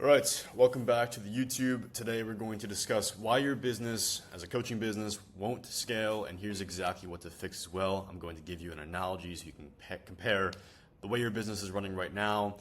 All right, welcome back to the YouTube. Today we're going to discuss why your business as a coaching business won't scale, and here's exactly what to fix as well. I'm going to give you an analogy so you can compare the way your business is running right now,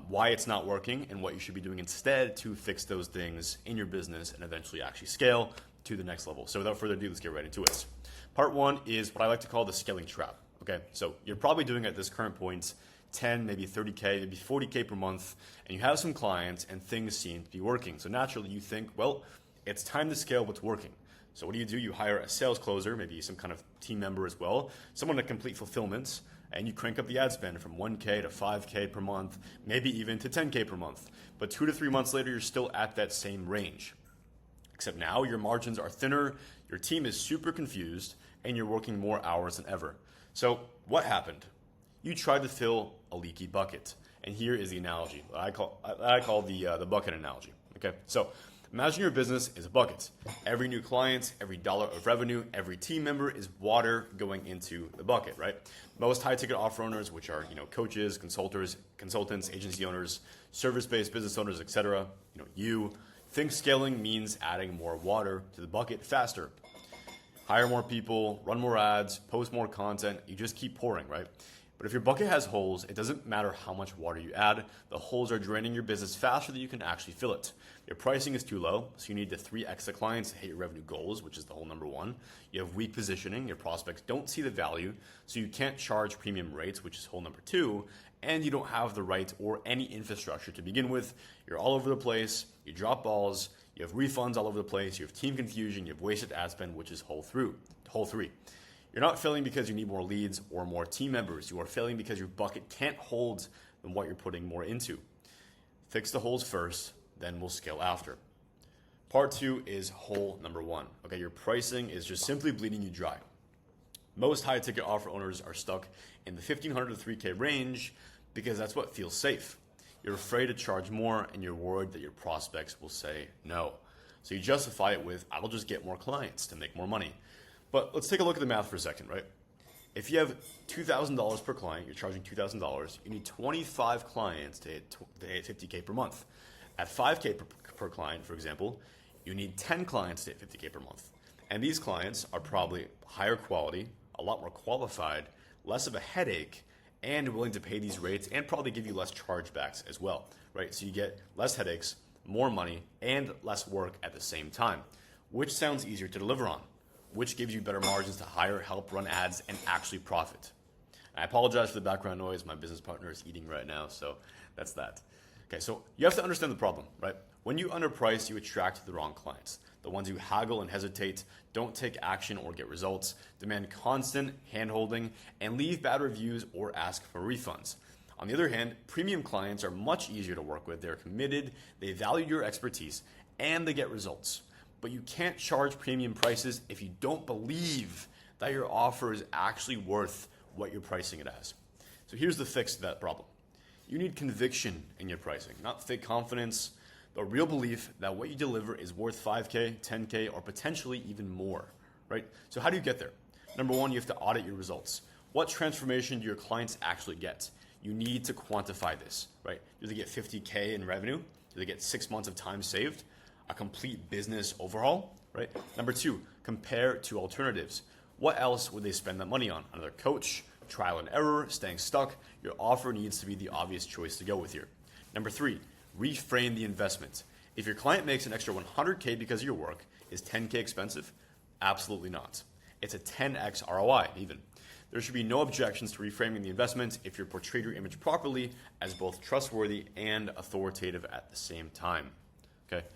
why it's not working, and what you should be doing instead to fix those things in your business and eventually actually scale to the next level. So without further ado, let's get right into it. Part one is what I like to call the scaling trap. Okay, so you're probably doing at this current point 10, maybe 30K, maybe 40K per month, and you have some clients and things seem to be working. So naturally you think, well, it's time to scale what's working. So what do? You hire a sales closer, maybe some kind of team member as well, someone to complete fulfillments, and you crank up the ad spend from 1K to 5K per month, maybe even to 10K per month. But 2 to 3 months later, you're still at that same range. Except now your margins are thinner, your team is super confused, and you're working more hours than ever. So what happened? You tried to fill a leaky bucket. And here is the analogy. I call the bucket analogy. Okay, so imagine your business is a bucket. Every new client, every dollar of revenue, every team member is water going into the bucket, right? Most high-ticket offer owners, which are coaches, consultants, agency owners, service-based business owners, etc. You think scaling means adding more water to the bucket faster. Hire more people, run more ads, post more content. You just keep pouring, right? But if your bucket has holes, it doesn't matter how much water you add. The holes are draining your business faster than you can actually fill it. Your pricing is too low, so you need to 3x the clients to hit your revenue goals, which is the hole number one. You have weak positioning. Your prospects don't see the value, so you can't charge premium rates, which is hole number two. And you don't have the right or any infrastructure to begin with. You're all over the place. You drop balls. You have refunds all over the place. You have team confusion. You have wasted ad spend, which is hole three. You're not failing because you need more leads or more team members. You are failing because your bucket can't hold than what you're putting more into. Fix the holes first, then we'll scale after. Part two is hole number one. Okay, your pricing is just simply bleeding you dry. Most high-ticket offer owners are stuck in the 1,500 to 3K range because that's what feels safe. You're afraid to charge more and you're worried that your prospects will say no. So you justify it with, I will just get more clients to make more money. But let's take a look at the math for a second, right? If you have $2,000 per client, you're charging $2,000, you need 25 clients to hit 50K per month. At 5K per client, for example, you need 10 clients to hit 50K per month. And these clients are probably higher quality, a lot more qualified, less of a headache, and willing to pay these rates and probably give you less chargebacks as well, right? So you get less headaches, more money, and less work at the same time. Which sounds easier to deliver on? Which gives you better margins to hire, help run ads, and actually profit? I apologize for the background noise. My business partner is eating right now, so that's that. Okay, so you have to understand the problem, right? When you underprice, you attract the wrong clients. The ones who haggle and hesitate, don't take action or get results, demand constant hand-holding, and leave bad reviews or ask for refunds. On the other hand, premium clients are much easier to work with. They're committed, they value your expertise, and they get results. But you can't charge premium prices if you don't believe that your offer is actually worth what you're pricing it as. So here's the fix to that problem. You need conviction in your pricing, not fake confidence, but real belief that what you deliver is worth 5K, 10K, or potentially even more, right? So how do you get there? Number one, you have to audit your results. What transformation do your clients actually get? You need to quantify this, right? Do they get 50K in revenue? Do they get 6 months of time saved? A complete business overhaul, right? Number two, compare to alternatives. What else would they spend that money on? Another coach, trial and error, staying stuck? Your offer needs to be the obvious choice to go with here. Number three, reframe the investment. If your client makes an extra 100K because of your work, is 10K expensive? Absolutely not. It's a 10X ROI even. There should be no objections to reframing the investment if you portray your image properly as both trustworthy and authoritative at the same time. Okay.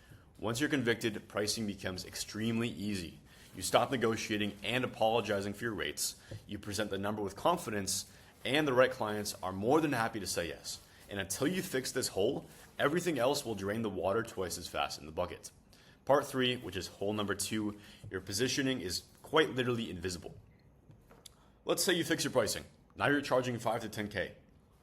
Once you're convicted, pricing becomes extremely easy. You stop negotiating and apologizing for your rates. You present the number with confidence, and the right clients are more than happy to say yes. And until you fix this hole, everything else will drain the water twice as fast in the bucket. Part three, which is hole number two, your positioning is quite literally invisible. Let's say you fix your pricing. Now you're charging 5 to 10K.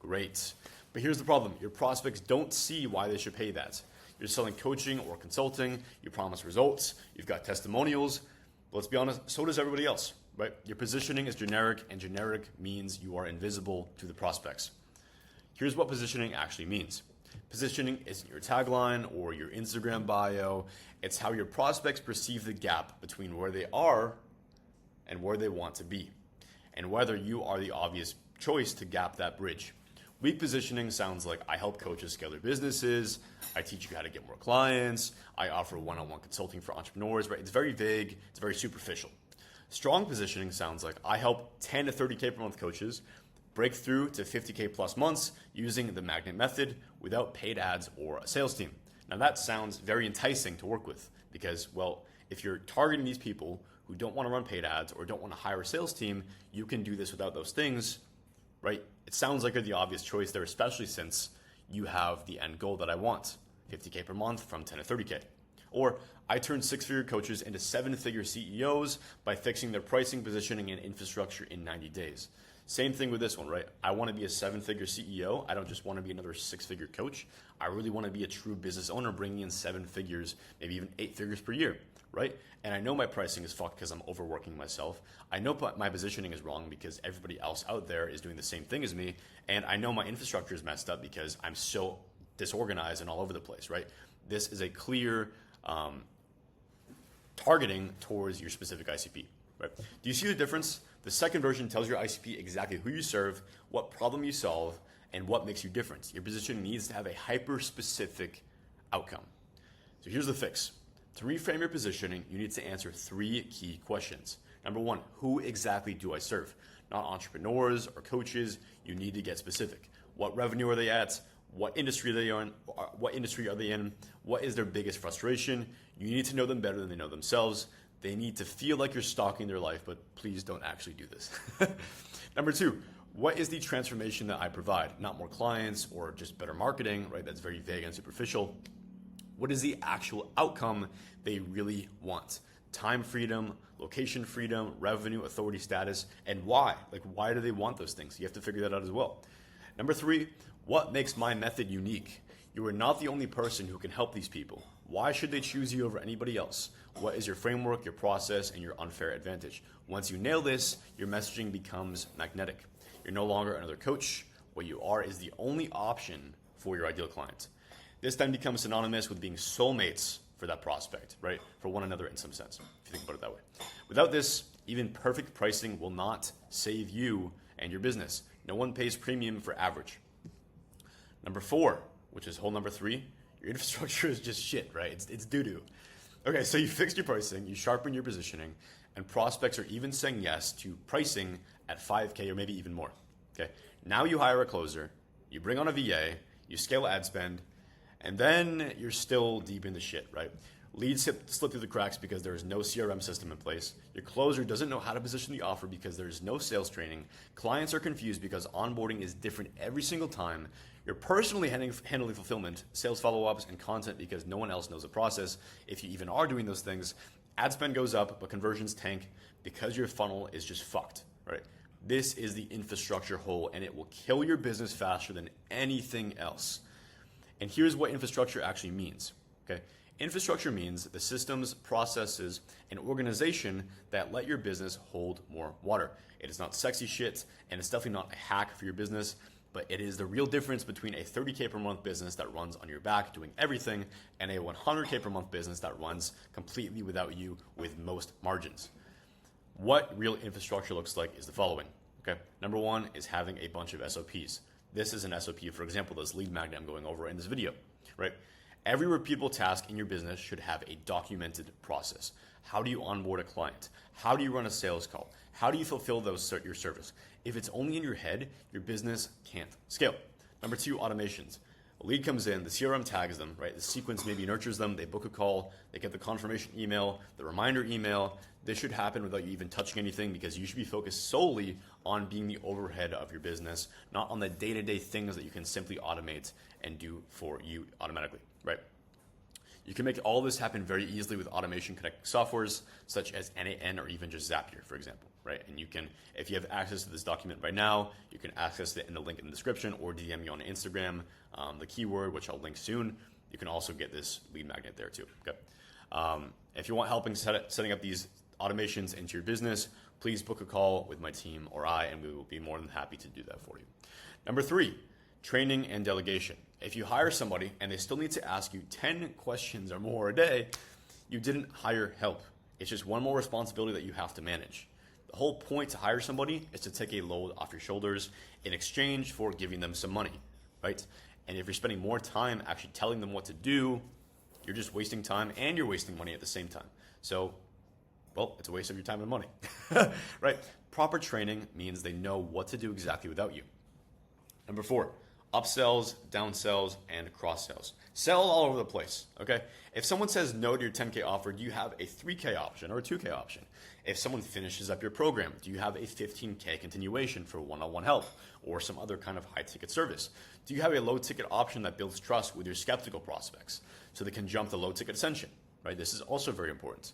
Great. But here's the problem. Your prospects don't see why they should pay that. You're selling coaching or consulting, you promise results, you've got testimonials, but let's be honest, so does everybody else, right? Your positioning is generic, and generic means you are invisible to the prospects. Here's what positioning actually means. Positioning isn't your tagline or your Instagram bio. It's how your prospects perceive the gap between where they are and where they want to be, and whether you are the obvious choice to gap that bridge. Weak positioning sounds like I help coaches scale their businesses, I teach you how to get more clients, I offer one-on-one consulting for entrepreneurs, right? It's very vague, it's very superficial. Strong positioning sounds like I help 10 to 30K per month coaches break through to 50K plus months using the magnet method without paid ads or a sales team. Now that sounds very enticing to work with because, well, if you're targeting these people who don't want to run paid ads or don't want to hire a sales team, you can do this without those things, right? It sounds like you're the obvious choice there, especially since you have the end goal that I want, 50K per month from 10 to 30K. Or I turn 6-figure coaches into 7-figure CEOs by fixing their pricing, positioning, and infrastructure in 90 days. Same thing with this one, right? I want to be a 7-figure CEO. I don't just want to be another 6-figure coach. I really want to be a true business owner, bringing in 7 figures, maybe even 8 figures per year, right? And I know my pricing is fucked because I'm overworking myself. I know my positioning is wrong because everybody else out there is doing the same thing as me. And I know my infrastructure is messed up because I'm so disorganized and all over the place, right? This is a clear targeting towards your specific ICP, right? Do you see the difference? The second version tells your ICP exactly who you serve, what problem you solve, and what makes you different. Your positioning needs to have a hyper-specific outcome. So here's the fix. To reframe your positioning, you need to answer 3 key questions. Number 1, who exactly do I serve? Not entrepreneurs or coaches. You need to get specific. What revenue are they at? What industry are they in? What industry are they in? What is their biggest frustration? You need to know them better than they know themselves. They need to feel like you're stalking their life, but please don't actually do this. Number 2, what is the transformation that I provide? Not more clients or just better marketing, right? That's very vague and superficial. What is the actual outcome they really want? Time freedom, location freedom, revenue, authority status, and why? Like, why do they want those things? You have to figure that out as well. Number 3, what makes my method unique? You are not the only person who can help these people. Why should they choose you over anybody else? What is your framework, your process, and your unfair advantage? Once you nail this, your messaging becomes magnetic. You're no longer another coach. What you are is the only option for your ideal client. This then becomes synonymous with being soulmates for that prospect, right? For one another in some sense, if you think about it that way. Without this, even perfect pricing will not save you and your business. No one pays premium for average. Number 4, which is hole number 3, your infrastructure is just shit, right? It's doo-doo. Okay, so you fixed your pricing, you sharpen your positioning, and prospects are even saying yes to pricing at 5K or maybe even more. Okay, now you hire a closer, you bring on a VA, you scale ad spend, and then you're still deep in the shit, right? Leads slip through the cracks because there is no CRM system in place. Your closer doesn't know how to position the offer because there is no sales training. Clients are confused because onboarding is different every single time. You're personally handling fulfillment, sales follow-ups, and content because no one else knows the process. If you even are doing those things, ad spend goes up, but conversions tank because your funnel is just fucked, right? This is the infrastructure hole, and it will kill your business faster than anything else. And here's what infrastructure actually means, okay? Infrastructure means the systems, processes, and organization that let your business hold more water. It is not sexy shit, and it's definitely not a hack for your business, but it is the real difference between a 30K per month business that runs on your back doing everything and a 100K per month business that runs completely without you with most margins. What real infrastructure looks like is the following, okay? Number 1 is having a bunch of SOPs. This is an SOP, for example, this lead magnet I'm going over in this video, right? Every repeatable task in your business should have a documented process. How do you onboard a client? How do you run a sales call? How do you fulfill your service? If it's only in your head, your business can't scale. Number 2, automations. A lead comes in, the CRM tags them, right? The sequence maybe nurtures them, they book a call, they get the confirmation email, the reminder email. This should happen without you even touching anything because you should be focused solely on being the overhead of your business, not on the day-to-day things that you can simply automate and do for you automatically, right? You can make all this happen very easily with automation connected softwares such as NAN or even just Zapier, for example, right? And you can, if you have access to this document right now, you can access it in the link in the description or DM me on Instagram, the keyword, which I'll link soon. You can also get this lead magnet there too, okay? If you want help in setting up these automations into your business, please book a call with my team or I, and we will be more than happy to do that for you. Number 3, Training and delegation. If you hire somebody and they still need to ask you 10 questions or more a day, you didn't hire help. It's just one more responsibility that you have to manage. The whole point to hire somebody is to take a load off your shoulders in exchange for giving them some money, right? And if you're spending more time actually telling them what to do, you're just wasting time and you're wasting money at the same time. So, well, it's a waste of your time and money, right? Proper training means they know what to do exactly without you. Number 4, upsells, downsells, and cross-sells. Sell all over the place, okay? If someone says no to your 10K offer, do you have a 3K option or a 2K option? If someone finishes up your program, do you have a 15K continuation for one-on-one help or some other kind of high-ticket service? Do you have a low-ticket option that builds trust with your skeptical prospects so they can jump the low-ticket ascension, right? This is also very important.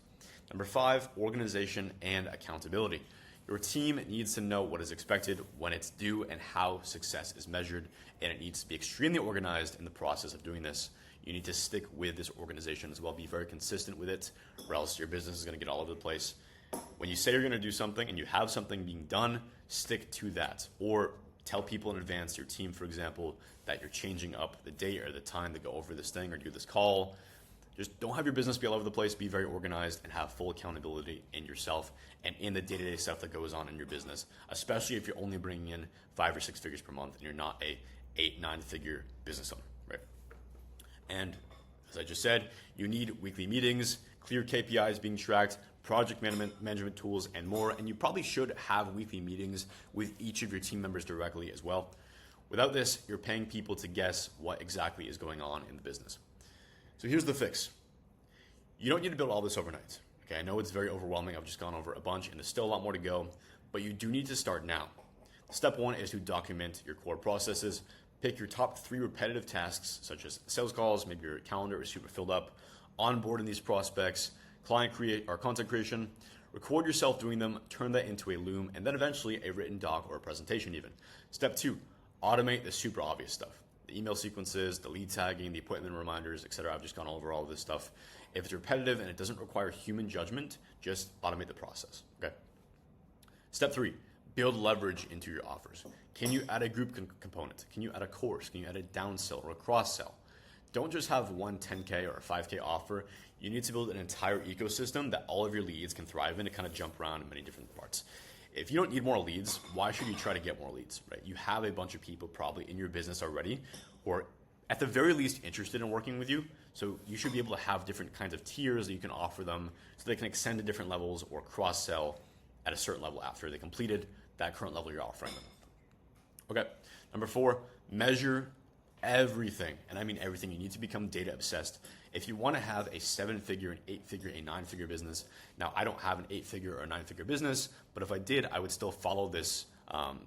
Number 5, organization and accountability. Your team needs to know what is expected, when it's due, and how success is measured, and it needs to be extremely organized in the process of doing this. You need to stick with this organization as well, be very consistent with it, or else your business is going to get all over the place. When you say you're going to do something and you have something being done, stick to that. Or tell people in advance, your team, for example, that you're changing up the date or the time to go over this thing or do this call. Just don't have your business be all over the place. Be very organized and have full accountability in yourself and in the day-to-day stuff that goes on in your business, especially if you're only bringing in 5 or 6 figures per month and you're not a 8-9 figure business owner, right? And as I just said, you need weekly meetings, clear KPIs being tracked, project management tools, and more. And you probably should have weekly meetings with each of your team members directly as well. Without this, you're paying people to guess what exactly is going on in the business. So here's the fix. You don't need to build all this overnight. Okay, I know it's very overwhelming. I've just gone over a bunch and there's still a lot more to go, but you do need to start now. Step 1 is to document your core processes. Pick your top 3 repetitive tasks, such as sales calls, maybe your calendar is super filled up, onboarding these prospects, content creation. Record yourself doing them, turn that into a Loom, and then eventually a written doc or a presentation even. Step 2, automate the super obvious stuff. The email sequences, the lead tagging, the appointment reminders, etc. I've just gone over all of this stuff. If it's repetitive and it doesn't require human judgment, just automate the process, okay? Step 3, build leverage into your offers. Can you add a group component? Can you add a course? Can you add a downsell or a cross-sell? Don't just have one 10K or a 5K offer. You need to build an entire ecosystem that all of your leads can thrive in to kind of jump around in many different parts. If you don't need more leads, why should you try to get more leads, right? You have a bunch of people probably in your business already who are at the very least interested in working with you. So you should be able to have different kinds of tiers that you can offer them so they can extend to different levels or cross-sell at a certain level after they completed that current level you're offering them. Okay, number 4, measure everything. And I mean everything. You need to become data obsessed. If you want to have a 7-figure, an 8-figure, a 9-figure business, now I don't have an 8-figure or a 9-figure business, but if I did, I would still follow this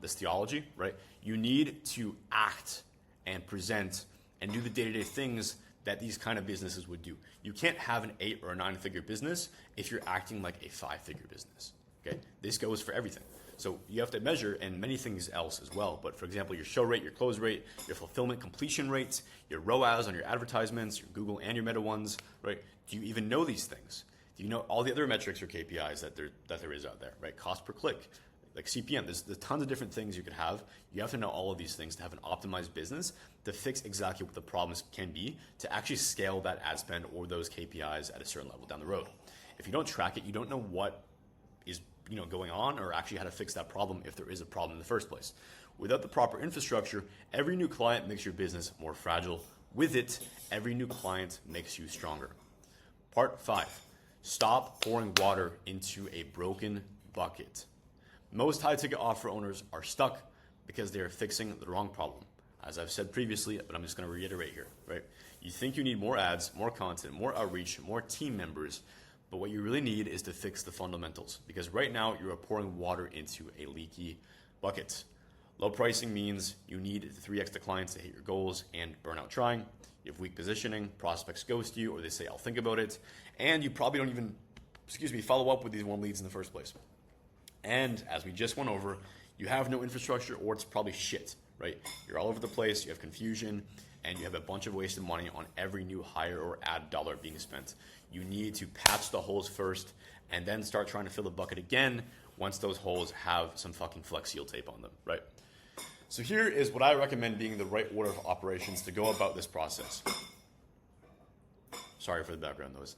theology, right? You need to act and present and do the day-to-day things that these kind of businesses would do. You can't have an 8 or a 9-figure business if you're acting like a 5-figure business, okay? This goes for everything. So you have to measure and many things else as well. But for example, your show rate, your close rate, your fulfillment completion rates, your ROAS on your advertisements, your Google and your Meta ones, right? Do you even know these things? Do you know all the other metrics or KPIs that there is out there, right? Cost per click, like CPM. There's tons of different things you could have. You have to know all of these things to have an optimized business to fix exactly what the problems can be to actually scale that ad spend or those KPIs at a certain level down the road. If you don't track it, you don't know what is going on or actually how to fix that problem if there is a problem in the first place. Without the proper infrastructure, every new client makes your business more fragile. With it, every new client makes you stronger. Part 5, stop pouring water into a broken bucket. Most high-ticket offer owners are stuck because they are fixing the wrong problem. As I've said previously, but I'm just going to reiterate here, right? You think you need more ads, more content, more outreach, more team members, but what you really need is to fix the fundamentals because right now you are pouring water into a leaky bucket. Low pricing means you need 3x the clients to hit your goals and burn out trying. You have weak positioning, prospects ghost you or they say, I'll think about it. And you probably don't even, follow up with these warm leads in the first place. And as we just went over, you have no infrastructure or it's probably shit, right? You're all over the place, you have confusion, and you have a bunch of wasted money on every new hire or ad dollar being spent. You need to patch the holes first and then start trying to fill the bucket again once those holes have some fucking Flex Seal tape on them, right? So here is what I recommend being the right order of operations to go about this process. Sorry for the background noise.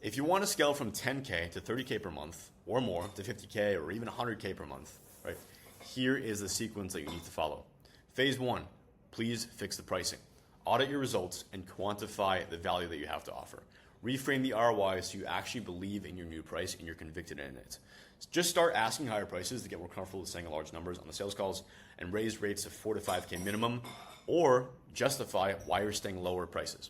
If you want to scale from 10K to 30K per month or more to 50K or even 100K per month, right? Here is the sequence that you need to follow. Phase 1, please fix the pricing. Audit your results and quantify the value that you have to offer. Reframe the ROI so you actually believe in your new price and you're convicted in it. Just start asking higher prices to get more comfortable with saying large numbers on the sales calls and raise rates to 4 to 5K minimum, or justify why you're staying lower prices.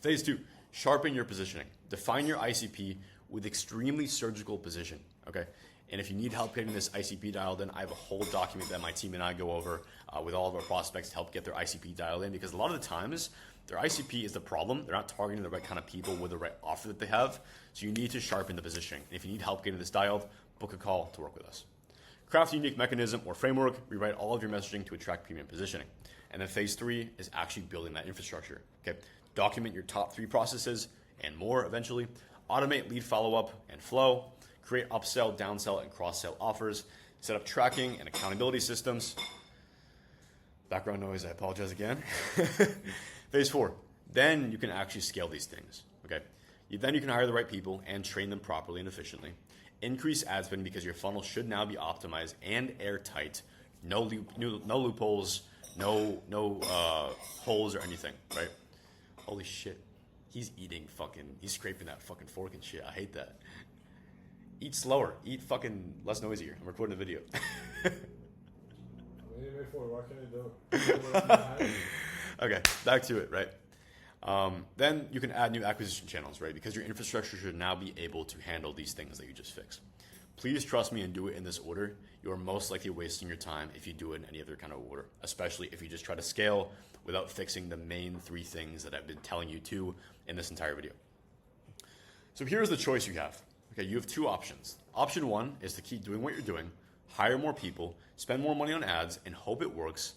Phase 2, sharpen your positioning. Define your ICP with extremely surgical position, okay? And if you need help getting this ICP dialed in, I have a whole document that my team and I go over with all of our prospects to help get their ICP dialed in, because a lot of the times their ICP is the problem. They're not targeting the right kind of people with the right offer that they have. So you need to sharpen the positioning. And if you need help getting this dialed, book a call to work with us. Craft a unique mechanism or framework. Rewrite all of your messaging to attract premium positioning. And then phase 3 is actually building that infrastructure. Okay, document your top 3 processes and more eventually. Automate lead follow-up and flow. Create upsell, downsell, and cross-sell offers. Set up tracking and accountability systems. Background noise, I apologize again. Phase 4, then you can actually scale these things, okay? Then you can hire the right people and train them properly and efficiently. Increase ad spend because your funnel should now be optimized and airtight. No loopholes, no holes or anything, right? Holy shit. He's scraping that fucking fork and shit. I hate that. Eat slower. Eat fucking less noisier. I'm recording the video. What can I do? Okay, back to it, right? Then you can add new acquisition channels, right? Because your infrastructure should now be able to handle these things that you just fixed. Please trust me and do it in this order. You are most likely wasting your time if you do it in any other kind of order, especially if you just try to scale without fixing the main 3 things that I've been telling you to in this entire video. So here's the choice you have. Okay, you have 2 options. Option 1 is to keep doing what you're doing, hire more people, spend more money on ads, and hope it works,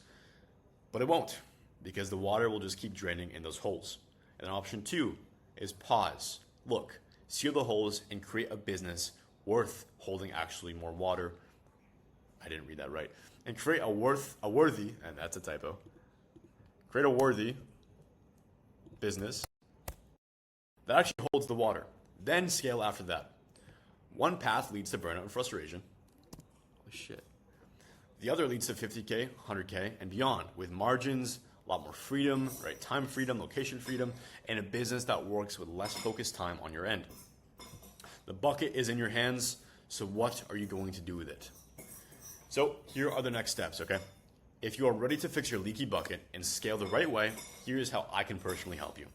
but it won't, because the water will just keep draining in those holes. And then option 2 is pause, look, seal the holes, and create a business worth holding actually more water. I didn't read that right. And create a worthy, and that's a typo, create a worthy business that actually holds the water. Then scale after that. One path leads to burnout and frustration. Holy shit. The other leads to 50K, 100K, and beyond, with margins, a lot more freedom, right? Time freedom, location freedom, and a business that works with less focused time on your end. The bucket is in your hands, so what are you going to do with it? So here are the next steps, okay? If you are ready to fix your leaky bucket and scale the right way, here's how I can personally help you.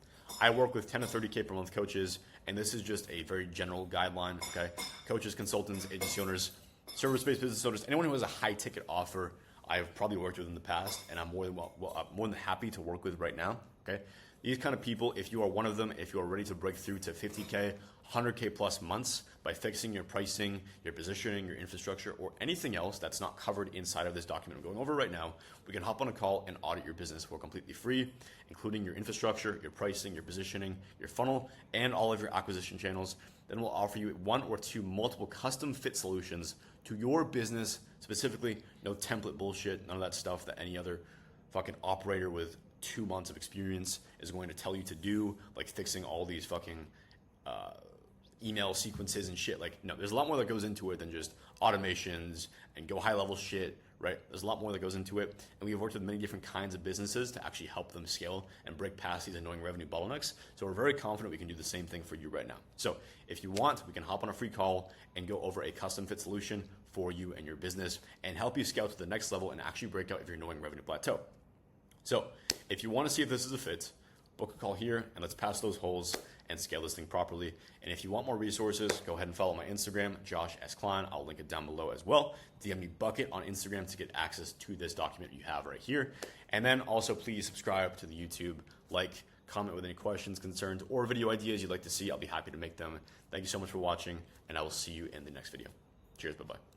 I work with 10 to 30K per month coaches, and this is just a very general guideline, okay? Coaches, consultants, agency owners, service-based business owners, anyone who has a high-ticket offer, I've probably worked with in the past, and I'm more than happy to work with right now, okay? These kind of people, if you are one of them, if you are ready to break through to 50K, 100K plus months by fixing your pricing, your positioning, your infrastructure, or anything else that's not covered inside of this document I'm going over right now, we can hop on a call and audit your business for completely free, including your infrastructure, your pricing, your positioning, your funnel, and all of your acquisition channels. Then we'll offer you 1 or 2 multiple custom fit solutions to your business specifically. No template bullshit, none of that stuff that any other fucking operator with 2 months of experience is going to tell you to do, like fixing all these fucking email sequences and shit. Like, no, there's a lot more that goes into it than just automations and go high level shit, right? There's a lot more that goes into it. And we've worked with many different kinds of businesses to actually help them scale and break past these annoying revenue bottlenecks. So we're very confident we can do the same thing for you right now. So if you want, we can hop on a free call and go over a custom fit solution for you and your business and help you scale to the next level and actually break out of your annoying revenue plateau. So if you want to see if this is a fit, book a call here and let's pass those holes and scale this thing properly. And if you want more resources, go ahead and follow my Instagram, Josh S. Klein. I'll link it down below as well. DM me Bucket on Instagram to get access to this document you have right here. And then also please subscribe to the YouTube, like, comment with any questions, concerns, or video ideas you'd like to see. I'll be happy to make them. Thank you so much for watching, and I will see you in the next video. Cheers, bye-bye.